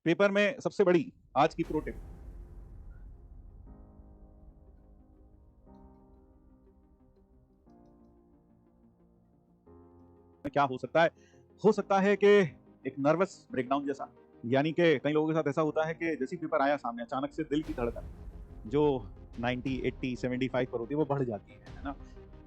Paper में सबसे बड़ी आज की प्रो टिप, क्या हो सकता है कि एक नर्वस ब्रेकडाउन जैसा, यानी कि कई लोगों के साथ ऐसा होता है कि जैसे पेपर आया सामने अचानक से दिल की धड़कन जो 90, 80, 75 पर होती है वो बढ़ जाती है ना,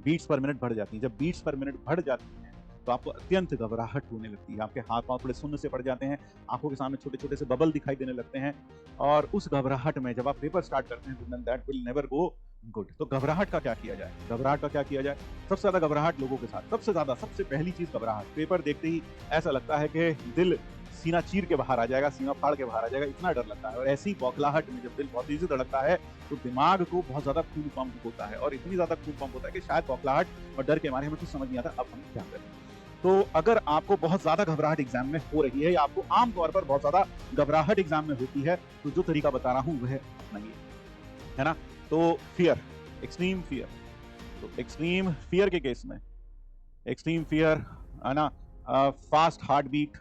बीट्स पर मिनट बढ़ जाती है। जब बीट्स पर मिनट बढ़ जाती है तो आपको अत्यंत घबराहट होने लगती है, आपके हाथ पांव थोड़े सुन्न से पड़ जाते हैं, आंखों के सामने छोटे छोटे से बबल दिखाई देने लगते हैं, और उस घबराहट में जब आप पेपर स्टार्ट करते हैं that will never go good. तो घबराहट का क्या किया जाए? सबसे ज्यादा घबराहट लोगों के साथ, सबसे पहली चीज घबराहट। पेपर देखते ही ऐसा लगता है कि दिल सीना चीर के बाहर आ जाएगा, सीना फाड़ के बाहर आ जाएगा, इतना डर लगता है। और ऐसी बौखलाहट में जब दिल बहुत तेजी से धड़कता है तो दिमाग को बहुत ज्यादा खून पंप होता है, और इतनी ज्यादा खून पंप होता है कि शायद बौखलाहट और डर के मारे हमें कुछ समझ नहीं आता अब हम क्या करें। तो अगर आपको बहुत ज्यादा घबराहट एग्जाम में हो रही है, या आपको आमतौर पर बहुत ज्यादा घबराहट एग्जाम में होती है, तो जो तरीका बता रहा हूं वह नहीं है ना। तो फियर, एक्सट्रीम फियर, तो एक्सट्रीम फियर के केस में एक्सट्रीम फियर है ना, फास्ट हार्ट बीट,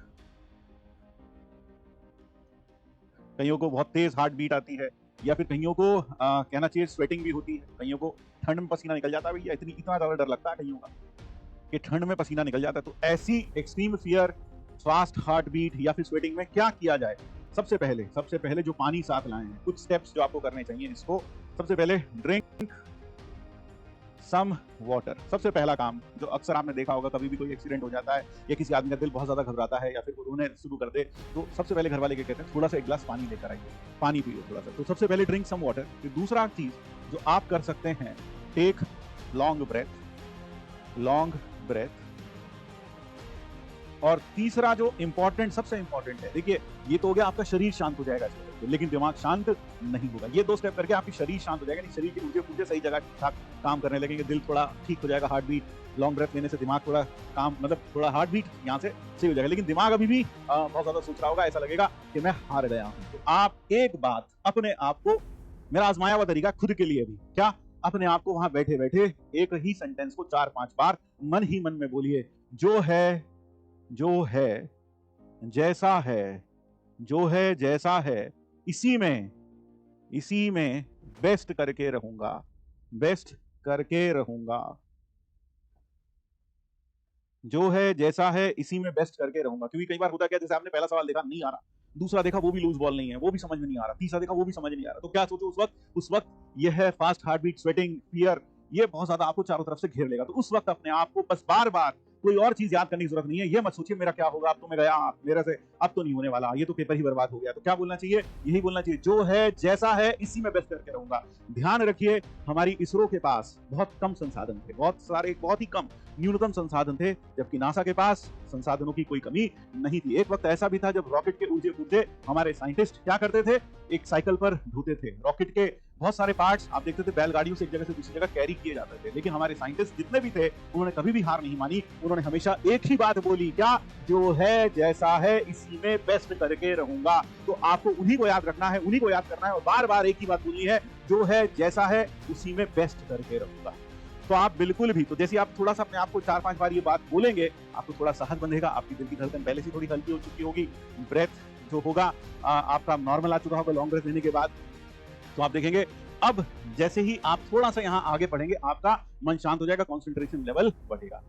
कईयों को बहुत तेज हार्ट बीट आती है, या फिर कईयों को कहना चाहिए स्वेटिंग भी होती है, कईयों को ठंड में पसीना निकल जाता है। भैया इतना ज्यादा डर लगता है कईयों का कि ठंड में पसीना निकल जाता है। तो ऐसी extreme fear, fast heart beat या फिर स्वेटिंग में क्या किया जाए? सबसे पहले जो पानी साथ लाए हैं, कुछ स्टेप्स जो आपको करने चाहिए इसको। सबसे पहले ड्रिंक सम वाटर। सबसे पहला काम जो अक्सर आपने देखा होगा, कभी भी कोई एक्सीडेंट हो जाता है या किसी आदमी का दिल बहुत ज्यादा घबराता है या फिर वो रोने शुरू कर दे, तो सबसे पहले घर वाले क्या कहते हैं, थोड़ा सा एक गिलास पानी लेकर आइए, पानी पियो थोड़ा सा। तो सबसे पहले ड्रिंक सम वाटर। फिर दूसरा चीज जो आप कर सकते हैं, टेक लॉन्ग ब्रेथ। और तीसरा जो सबसे इंपॉर्टेंट है, देखिए ये तो हो गया आपका शरीर शांत हो जाएगा, लेकिन दिमाग शांत नहीं होगा। ये 2 स्टेप करके आपकी शरीर शांत हो जाएगा, नहीं शरीर के ऊर्जे पूर्जे सही जगह ठीक ठाक काम करने लगेंगे, दिल थोड़ा ठीक हो जाएगा, हार्ट बीट, लॉन्ग ब्रेथ लेने से दिमाग थोड़ा काम, मतलब थोड़ा हार्ट बीट यहाँ से सही हो जाएगा, लेकिन दिमाग अभी भी बहुत ज्यादा सोच रहा होगा, ऐसा लगेगा कि मैं हार गया हूं। तो आप एक बात अपने आप को, मेरा आजमाया हुआ तरीका खुद के लिए भी, क्या अपने आप को वहां बैठे बैठे एक ही सेंटेंस को 4-5 बार मन ही मन में बोलिए, जो है जैसा है इसी में बेस्ट करके रहूंगा। जो है जैसा है इसी में बेस्ट करके रहूंगा। क्योंकि कई बार होता है क्या, जैसे आपने पहला सवाल देखा नहीं आ रहा, दूसरा देखा वो भी लूज बॉल नहीं है, वो भी समझ में नहीं आ रहा, तीसरा देखा वो भी समझ नहीं आ रहा, तो क्या सोचो उस वक्त यह है fast heart beat, sweating, fear, ये बहुत ज्यादा आपको चारों तरफ से घेर लेगा। तो उस वक्त अपने आप को बस बार बार, कोई और चीज याद करने की जरूरत नहीं है, ये मत सोचिए मेरा क्या होगा, अब तो मैं गया, मेरे से अब तो नहीं होने वाला, ये तो पेपर ही बर्बाद हो गया। तो क्या बोलना चाहिए? यही बोलना चाहिए, जो है जैसा है इसी में बेस्ट करके रहूंगा। ध्यान रखिए, हमारी इसरो के पास बहुत कम संसाधन थे, बहुत ही कम, न्यूनतम संसाधन थे, जबकि नासा के पास संसाधनों की कोई कमी नहीं थी। एक वक्त ऐसा भी था जब रॉकेट के ऊर्जे पूर्जे हमारे साइंटिस्ट क्या करते थे, एक साइकिल पर ढोते थे। रॉकेट के बहुत सारे पार्ट्स आप देखते थे बैलगाड़ियों से एक जगह से दूसरी जगह कैरी किए जाते थे, लेकिन हमारे साइंटिस्ट जितने भी थे उन्होंने कभी भी हार नहीं मानी, उन्होंने हमेशा एक ही बात बोली, क्या? जो है जैसा है इसी में बेस्ट करके रहूंगा। तो आपको उन्हीं को याद रखना है, उन्हीं को याद करना है, और बार बार एक ही बात बोलनी है, जो है जैसा है उसी में बेस्ट करके रहूंगा। तो आप बिल्कुल भी, तो जैसे आप थोड़ा सा अपने आप को 4-5 बार ये बात बोलेंगे, आपको थोड़ा साहस बंधेगा, आपकी दिल की धड़कन पहले से थोड़ी हल्की हो चुकी होगी, ब्रेथ जो होगा आपका नॉर्मल आ चुका होगा लॉन्ग ब्रेथ लेने के बाद। तो आप देखेंगे अब जैसे ही आप थोड़ा सा यहां आगे बढ़ेंगे, आपका मन शांत हो जाएगा, कंसंट्रेशन लेवल बढ़ेगा,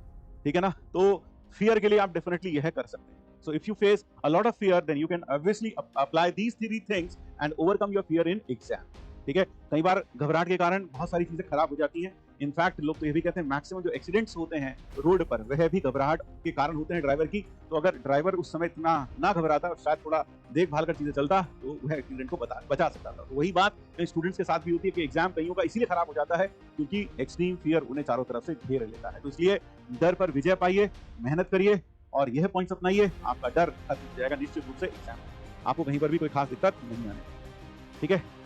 ठीक है ना। तो फियर के लिए आप डेफिनेटली यह कर सकते हैं। So if you face a lot of fear, then you can obviously apply these 3 things and overcome your fear in exam, ठीक है। कई बार घबराहट के कारण बहुत सारी चीजें खराब हो जाती हैं। इनफैक्ट लोग तो ये भी कहते हैं मैक्सिमम जो एक्सीडेंट्स होते हैं रोड पर, वह भी घबराहट के कारण होते हैं ड्राइवर की। तो अगर ड्राइवर उस समय इतना ना घबराता और शायद थोड़ा देखभाल कर चीजें चलता, तो वह एक्सीडेंट को बचा सकता था। तो वही बात कई स्टूडेंट्स के साथ भी होती है कि एग्जाम कईयों का इसीलिए खराब हो जाता है क्योंकि एक्सट्रीम फियर उन्हें चारों तरफ से घेर लेता है। तो इसलिए डर पर विजय पाइए, मेहनत करिए और यह पॉइंट्स अपनाइए, आपका डर खत्म हो जाएगा निश्चित रूप से। एग्जाम आपको कहीं पर भी कोई खास दिक्कत नहीं आने, ठीक है।